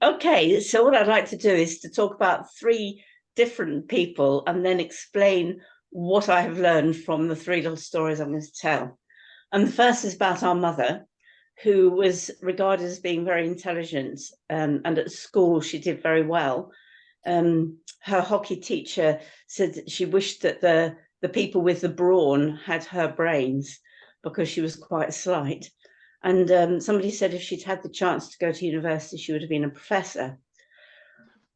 Okay, so what I'd like to do is to talk about three different people and then explain what I have learned from the three little stories I'm going to tell. And the first is about our mother, who was regarded as being very intelligent, and at school she did very well. Her hockey teacher said that she wished that the people with the brawn had her brains because she was quite slight. And somebody said if she'd had the chance to go to university, she would have been a professor.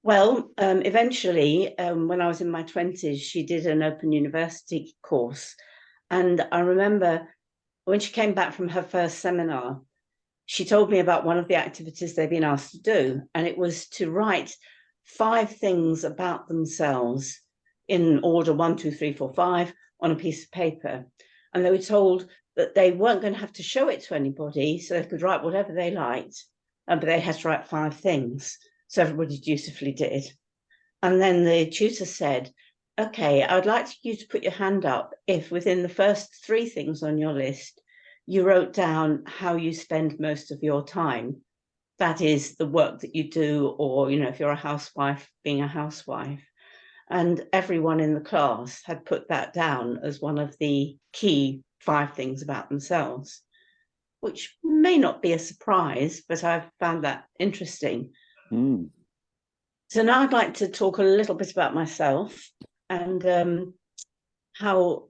Well, eventually, when I was in my 20s, she did an open university course. And I remember when she came back from her first seminar, she told me about one of the activities they'd been asked to do. And it was to write 5 things about themselves in order 1, 2, 3, 4, 5 on a piece of paper. And they were told that they weren't going to have to show it to anybody, so they could write whatever they liked, but they had to write 5 things. So everybody dutifully did. And then the tutor said, okay, I would like you to put your hand up if within the first 3 things on your list, you wrote down how you spend most of your time. That is the work that you do, or, if you're a housewife, being a housewife. And everyone in the class had put that down as one of the key 5 things about themselves, which may not be a surprise, but I've found that interesting. Mm. So now I'd like to talk a little bit about myself and how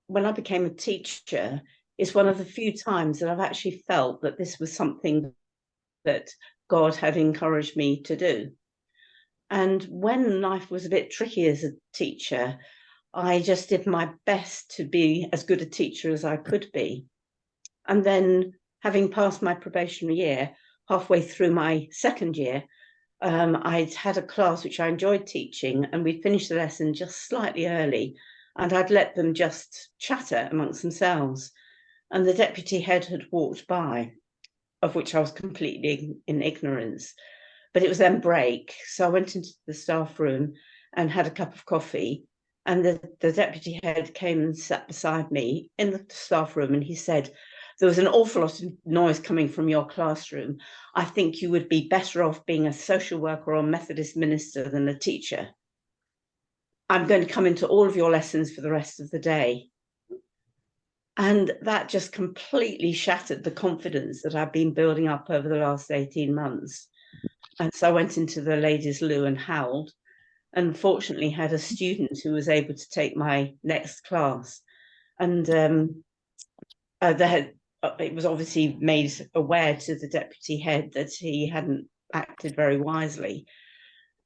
when I became a teacher, is one of the few times that I've actually felt that this was something that God had encouraged me to do. And when life was a bit tricky as a teacher, I just did my best to be as good a teacher as I could be. And then, having passed my probationary year, halfway through my second year, I'd had a class which I enjoyed teaching, and we'd finished the lesson just slightly early, and I'd let them just chatter amongst themselves. And the deputy head had walked by, of which I was completely in ignorance. But it was then break, so I went into the staff room and had a cup of coffee. And the deputy head came and sat beside me in the staff room, and he said, there was an awful lot of noise coming from your classroom. I think you would be better off being a social worker or a Methodist minister than a teacher. I'm going to come into all of your lessons for the rest of the day. And that just completely shattered the confidence that I've been building up over the last 18 months. And so I went into the ladies' loo and howled, and fortunately had a student who was able to take my next class. And it was obviously made aware to the deputy head that he hadn't acted very wisely.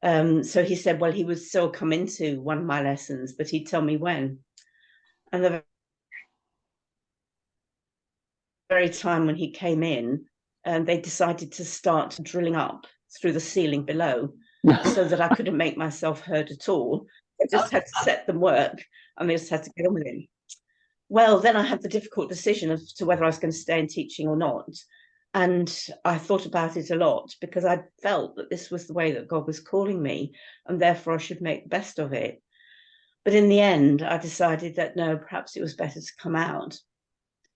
So he said, well, he would still come into one of my lessons, but he'd tell me when. And the very time when he came in, they decided to start drilling up through the ceiling below so that I couldn't make myself heard at all. I just had to set them work, and they just had to get on with it. Well, then I had the difficult decision as to whether I was going to stay in teaching or not. And I thought about it a lot because I felt that this was the way that God was calling me, and therefore I should make the best of it. But in the end, I decided that no, perhaps it was better to come out.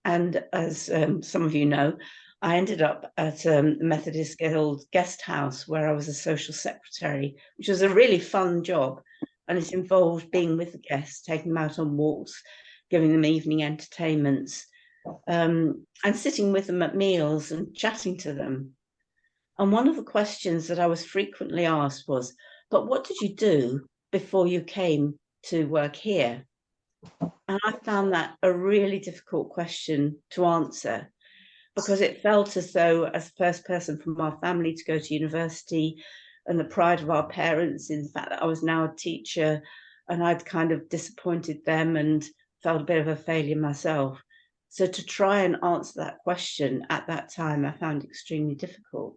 And as some of you know, I ended up at the Methodist Guild guest house where I was a social secretary, which was a really fun job. And it involved being with the guests, taking them out on walks, giving them evening entertainments, and sitting with them at meals and chatting to them. And one of the questions that I was frequently asked was, but what did you do before you came to work here? And I found that a really difficult question to answer, because it felt as though, as the first person from our family to go to university, and the pride of our parents in the fact that I was now a teacher, and I'd kind of disappointed them and felt a bit of a failure myself. So to try and answer that question at that time, I found extremely difficult.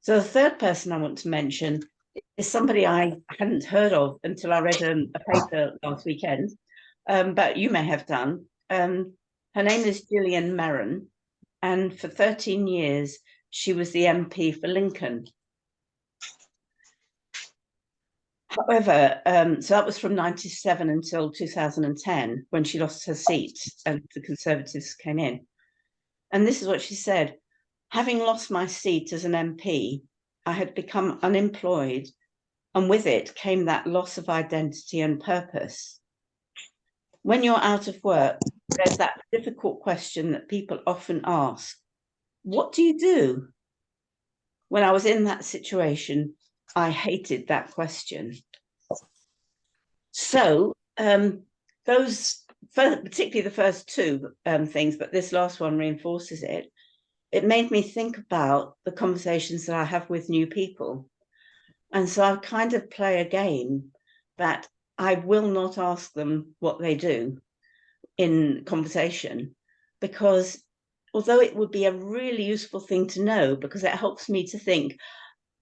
So the third person I want to mention is somebody I hadn't heard of until I read a paper last weekend, but you may have done. Her name is Gillian Merron, and for 13 years, she was the MP for Lincoln. However, so that was from 97 until 2010, when she lost her seat and the Conservatives came in. And this is what she said: Having lost my seat as an MP, I had become unemployed, and with it came that loss of identity and purpose. When you're out of work, there's that difficult question that people often ask, what do you do? When I was in that situation, I hated that question. So those, particularly the first two things, but this last one reinforces it, it made me think about the conversations that I have with new people. And so I kind of play a game that I will not ask them what they do in conversation, because although it would be a really useful thing to know, because it helps me to think,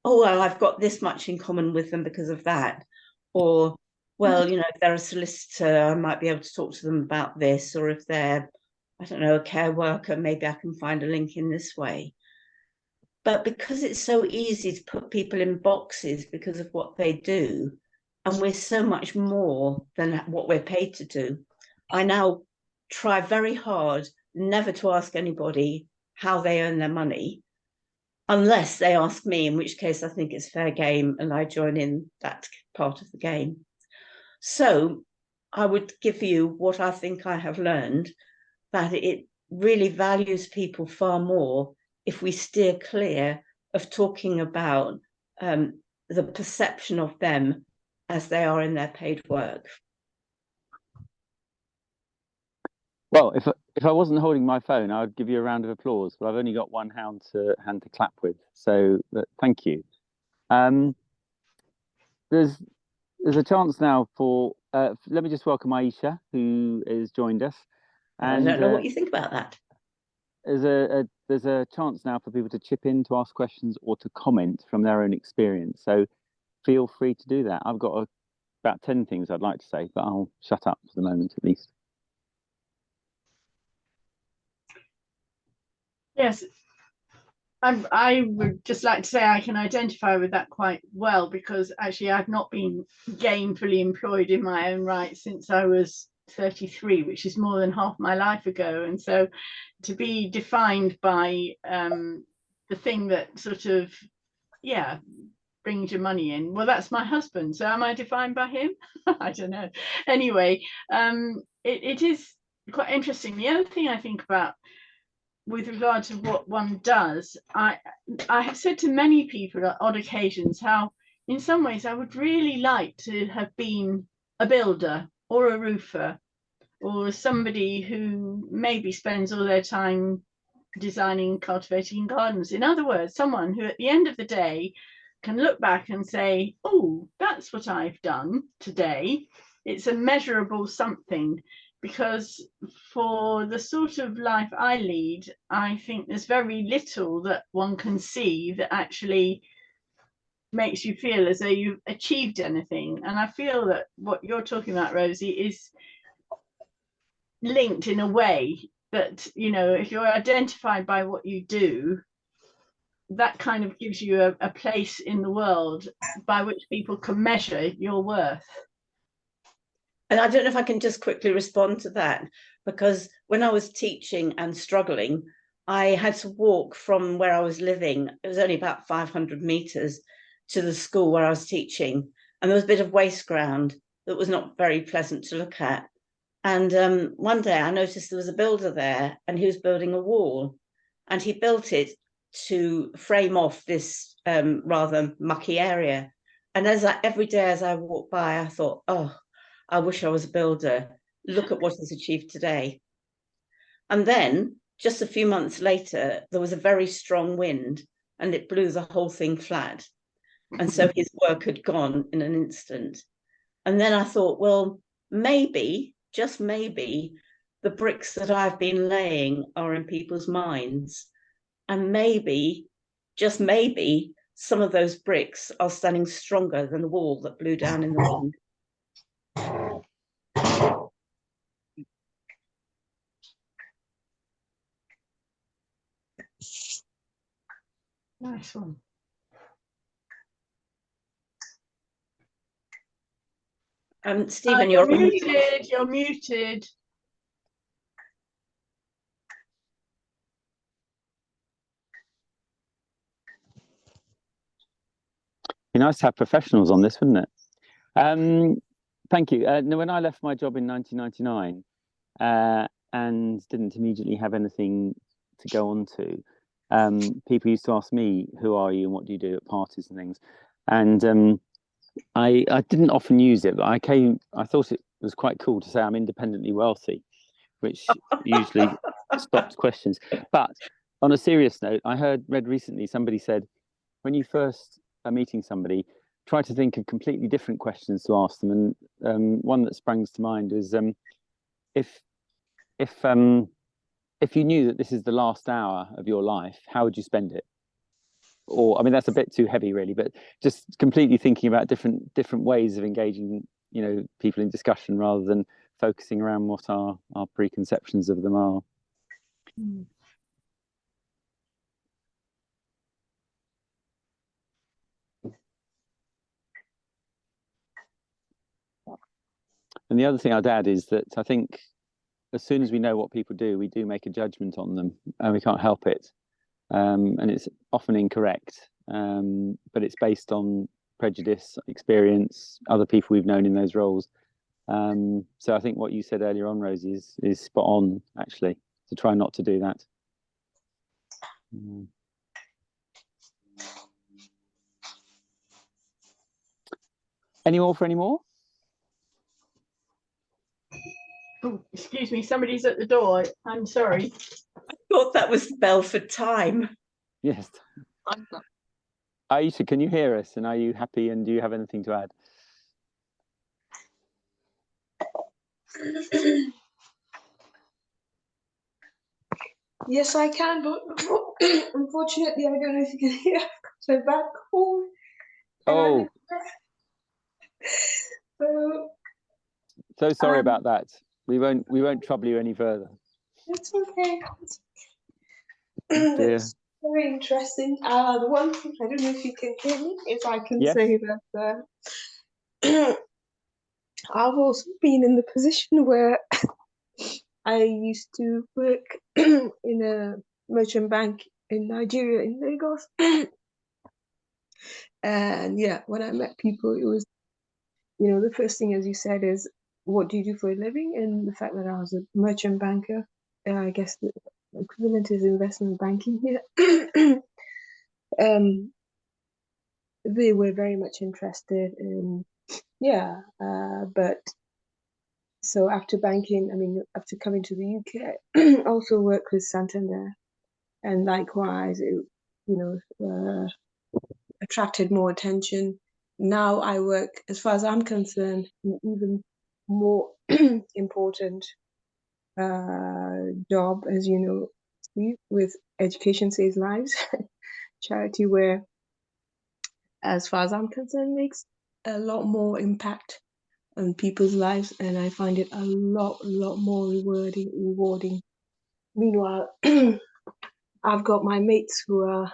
oh, well, I've got this much in common with them because of that. Or, well, you know, if they're a solicitor, I might be able to talk to them about this. Or if they're, I don't know, a care worker, maybe I can find a link in this way. But because it's so easy to put people in boxes because of what they do, and we're so much more than what we're paid to do, I now try very hard never to ask anybody how they earn their money, unless they ask me, in which case I think it's fair game and I join in that part of the game. So I would give you what I think I have learned, that it really values people far more if we steer clear of talking about the perception of them as they are in their paid work. Well, if I wasn't holding my phone, I'd give you a round of applause, but I've only got one hand to clap with. So thank you. There's a chance now for let me just welcome Aisha, who has joined us. And I don't know what you think about that. There's a chance now for people to chip in, to ask questions, or to comment from their own experience. So feel free to do that. I've got about 10 things I'd like to say, but I'll shut up for the moment at least. Yes, I would just like to say I can identify with that quite well, because actually I've not been gainfully employed in my own right since I was 33, which is more than half my life ago. And so to be defined by the thing that sort of, yeah, brings your money in, well, that's my husband. So am I defined by him? I don't know. Anyway, it is quite interesting. The other thing I think about with regard to what one does, I have said to many people at odd occasions how in some ways I would really like to have been a builder or a roofer, or somebody who maybe spends all their time designing, cultivating gardens. In other words, someone who at the end of the day can look back and say, oh, that's what I've done today. It's a measurable something. Because for the sort of life I lead, I think there's very little that one can see that actually makes you feel as though you've achieved anything. And I feel that what you're talking about, Rosie, is linked in a way that, you know, if you're identified by what you do, that kind of gives you a place in the world by which people can measure your worth. And I don't know if I can just quickly respond to that, because when I was teaching and struggling, I had to walk from where I was living. It was only about 500 meters to the school where I was teaching. And there was a bit of waste ground that was not very pleasant to look at. And one day I noticed there was a builder there, and he was building a wall, and he built it to frame off this rather mucky area. And every day as I walked by, I thought, oh, I wish I was a builder. Look at what he's achieved today. And then just a few months later, there was a very strong wind and it blew the whole thing flat. And so his work had gone in an instant. And then I thought, well, maybe, just maybe, the bricks that I've been laying are in people's minds. And maybe, just maybe, some of those bricks are standing stronger than the wall that blew down in the wind. Nice one. Stephen, you're muted. You're muted. Be nice to have professionals on this, wouldn't it? Thank you. When I left my job in 1999 and didn't immediately have anything to go on to, people used to ask me, "Who are you and what do you do at parties and things?" And I didn't often use it, but I thought it was quite cool to say I'm independently wealthy, which usually stops questions. But on a serious note, I read recently somebody said, when you first are meeting somebody, try to think of completely different questions to ask them. And one that springs to mind is, if you knew that this is the last hour of your life, how would you spend it? Or, I mean, that's a bit too heavy, really, but just completely thinking about different ways of engaging, people in discussion rather than focusing around what our preconceptions of them are. Mm. And the other thing I'd add is that I think as soon as we know what people do, we do make a judgment on them, and we can't help it. And it's often incorrect, but it's based on prejudice, experience, other people we've known in those roles. So I think what you said earlier on, Rosie, is spot on, actually, to try not to do that. Any more? Oh, excuse me, somebody's at the door. I'm sorry. I thought that was the bell for time. Yes. Aisha, can you hear us? And are you happy? And do you have anything to add? Yes, I can, but unfortunately, I don't know if you can hear. So back home. Oh. So sorry about that. We won't trouble you any further. It's okay. Dear. It's very interesting. The one thing I don't know if you can hear me is I can say that I've also been in the position where I used to work in a merchant bank in Nigeria, in Lagos. And yeah, when I met people, it was, the first thing, as you said, is what do you do for a living? And the fact that I was a merchant banker, I guess the equivalent is investment banking here. They were very much interested in, but so after banking, after coming to the UK, also worked with Santander, and likewise, it attracted more attention. Now I work, as far as I'm concerned, in even more important job, as you know, Steve, with Education Saves Lives, charity where, as far as I'm concerned, makes a lot more impact on people's lives, and I find it a lot more rewarding. Meanwhile, I've got my mates who are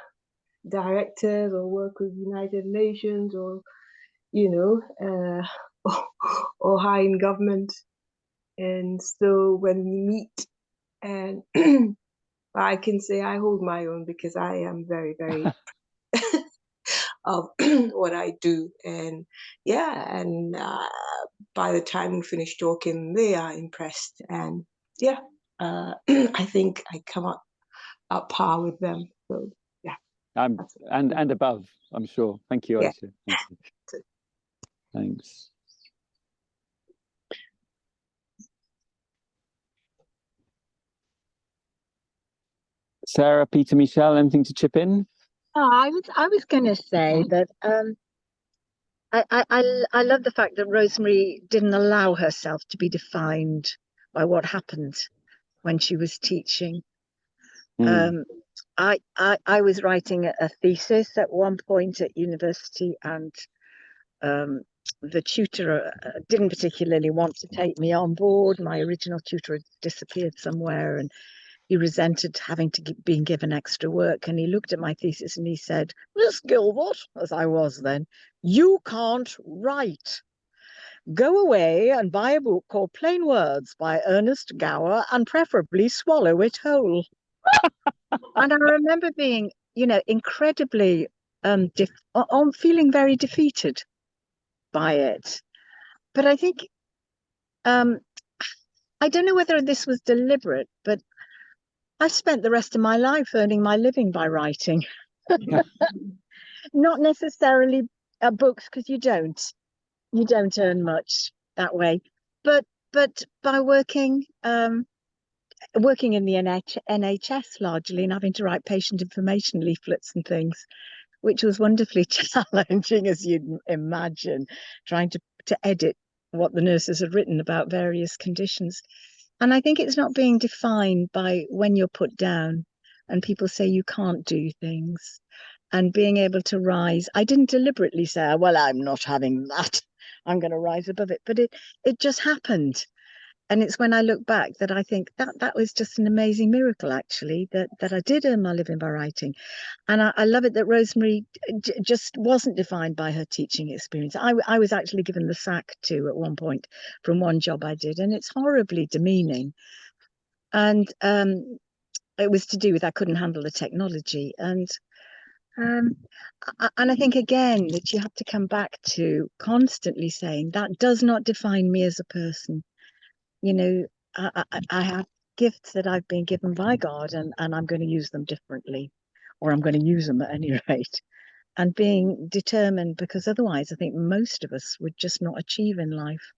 directors or work with United Nations or or high in government, and so when we meet, and I can say I hold my own because I am very, very of what I do, and by the time we finish talking, they are impressed, and I think I come up at par with them. So yeah, and above, I'm sure. Thank you, yeah. Aisha. Thank you. Thanks. Sarah, Peter, Michelle, anything to chip in? I was going to say that I love the fact that Rosemary didn't allow herself to be defined by what happened when she was teaching. I was writing a thesis at one point at university, and the tutor didn't particularly want to take me on board. My original tutor had disappeared somewhere, and he resented having to being given extra work. And he looked at my thesis and he said, "Miss Gilbert," as I was then, "you can't write. Go away and buy a book called Plain Words by Ernest Gower, and preferably swallow it whole." And I remember being, incredibly I'm feeling very defeated by it. But I think I don't know whether this was deliberate, but I spent the rest of my life earning my living by writing. Not necessarily books, because you don't earn much that way, but by working in the NHS largely, and having to write patient information leaflets and things, which was wonderfully challenging, as you'd imagine, trying to edit what the nurses had written about various conditions. And I think it's not being defined by when you're put down and people say you can't do things, and being able to rise. I didn't deliberately say, well, I'm not having that, I'm going to rise above it, but it just happened. And it's when I look back that I think that was just an amazing miracle, actually, that I did earn my living by writing. And I love it that Rosemary just wasn't defined by her teaching experience. I was actually given the sack too at one point from one job I did, and it's horribly demeaning. And it was to do with I couldn't handle the technology. And I think, again, that you have to come back to constantly saying that does not define me as a person. You know, I have gifts that I've been given by God, and I'm going to use them differently, or I'm going to use them at any rate. And being determined, because otherwise I think most of us would just not achieve in life.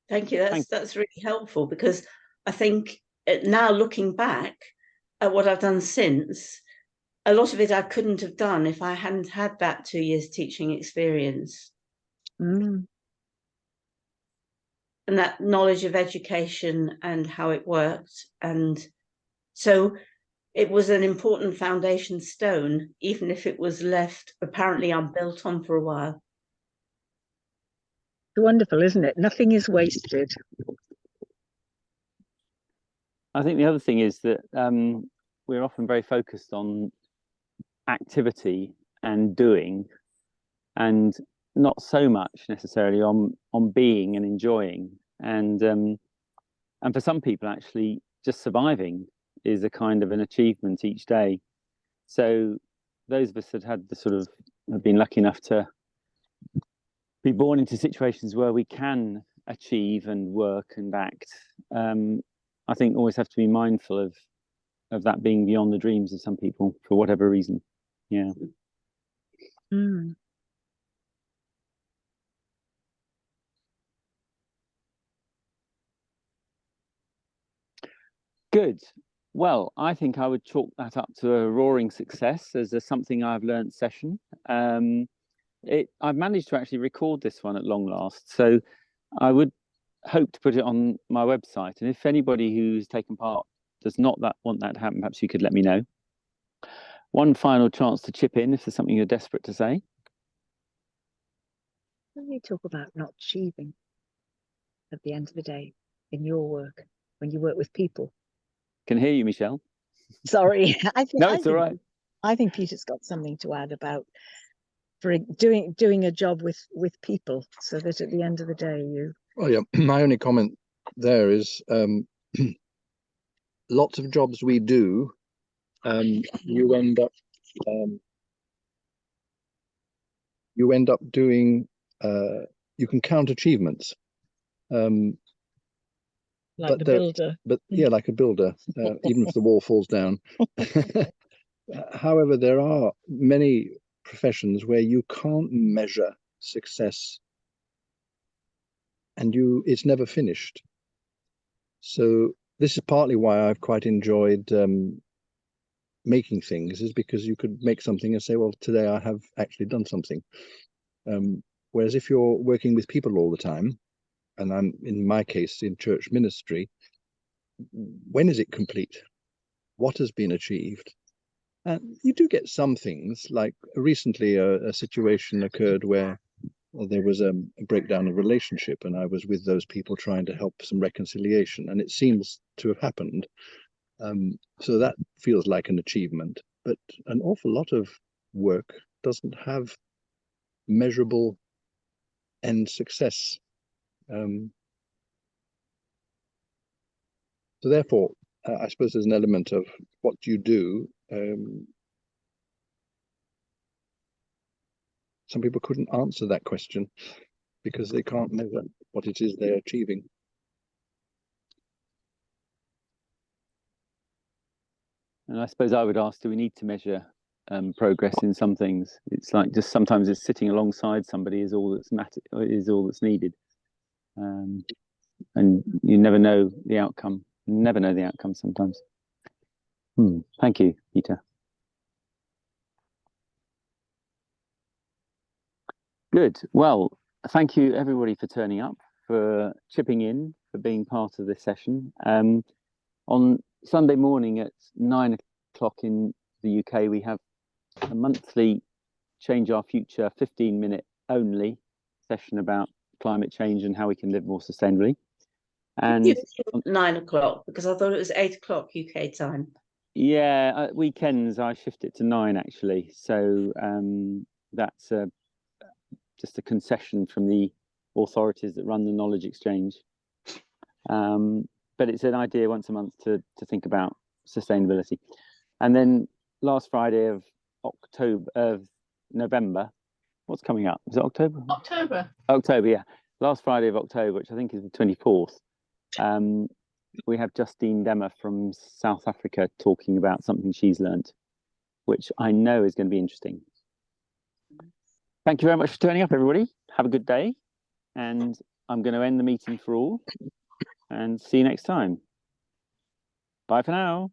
Thank you. That's really helpful, because I think now, looking back at what I've done since, a lot of it I couldn't have done if I hadn't had that 2 years teaching experience. Mm. And that knowledge of education and how it worked. And so it was an important foundation stone, even if it was left apparently unbuilt on for a while. Wonderful, isn't it? Nothing is wasted. I think the other thing is that we're often very focused on activity and doing, and not so much necessarily on being and enjoying. And for some people, actually, just surviving is a kind of an achievement each day. So those of us that have been lucky enough to be born into situations where we can achieve and work and act, I think always have to be mindful of that being beyond the dreams of some people for whatever reason. Yeah. Mm. Good. Well, I think I would chalk that up to a roaring success as a something I've learned session. I've managed to actually record this one at long last, so I would hope to put it on my website. And if anybody who's taken part does not want that to happen, perhaps you could let me know. One final chance to chip in if there's something you're desperate to say. When you talk about not achieving at the end of the day in your work, when you work with people. Can hear you, Michelle. Sorry. It's all right. I think Peter's got something to add about for doing a job with people, so that at the end of the day you... Well, yeah, my only comment there is lots of jobs we do, you end up doing, you can count achievements. Like the builder. But yeah, like a builder, even if the wall falls down. However, there are many professions where you can't measure success, and it's never finished. So this is partly why I've quite enjoyed making things, is because you could make something and say, well, today I have actually done something. Whereas if you're working with people all the time, and I'm, in my case, in church ministry, when is it complete? What has been achieved? And you do get some things, like recently a situation occurred where there was a breakdown of relationship, and I was with those people trying to help some reconciliation, and it seems to have happened. So that feels like an achievement, but an awful lot of work doesn't have measurable end success. So therefore, I suppose there's an element of what you do some people couldn't answer that question because they can't measure what it is they're achieving. And I suppose I would ask, do we need to measure progress in some things? It's like just sometimes it's sitting alongside somebody is all that's needed. And you never know the outcome. Never know the outcome sometimes. Thank you, Peter. Good. Well, thank you everybody for turning up, for chipping in, for being part of this session. On Sunday morning at 9 o'clock in the UK, we have a monthly Change Our Future 15-minute only session about climate change and how we can live more sustainably. And 9 o'clock, because I thought it was 8 o'clock UK time. Yeah, weekends I shift it to 9 actually. So that's just a concession from the authorities that run the knowledge exchange. But it's an idea once a month to think about sustainability. And then last Friday of November, what's coming up? Is it October? October, yeah. Last Friday of October, which I think is the 24th. We have Justine Demmer from South Africa talking about something she's learnt, which I know is going to be interesting. Thank you very much for turning up, everybody. Have a good day. And I'm going to end the meeting for all and see you next time. Bye for now.